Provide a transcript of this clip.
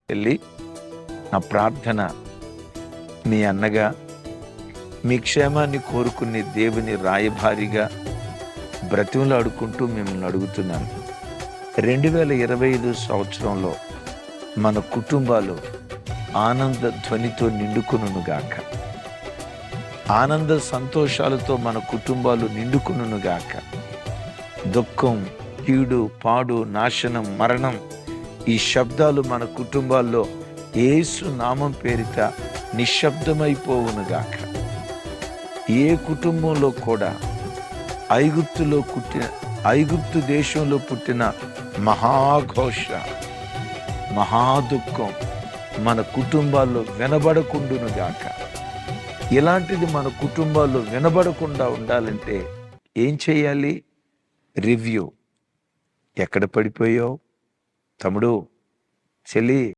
వెళ్ళి నా ప్రార్థన మీ అన్నగా, మీ క్షేమాన్ని కోరుకునే దేవుని రాయభారిగా బ్రతిమలాడుకుంటూ మిమ్మల్ని అడుగుతున్నాను. 2025 సంవత్సరంలో మన కుటుంబాలు ఆనంద ధ్వనితో నిండుకొనుగాక. ఆనంద సంతోషాలతో మన కుటుంబాలు నిండుకొనుగాక. దుఃఖం, కీడు, పాడు, నాశనం, మరణం ఈ శబ్దాలు మన కుటుంబాల్లో యేసు నామం పేరిట నిశ్శబ్దమైపోవునుగాక. ఏ కుటుంబంలో కూడా ఐగుప్తు దేశంలో పుట్టిన మహాఘోష, మహాదుఃఖం మన కుటుంబాల్లో వినబడకుండునుగాక. ఇలాంటిది మన కుటుంబాల్లో వినబడకుండా ఉండాలంటే ఏం చేయాలి? రివ్యూ. ఎక్కడ పడిపోయావు తమ్ముడు, చెల్లి?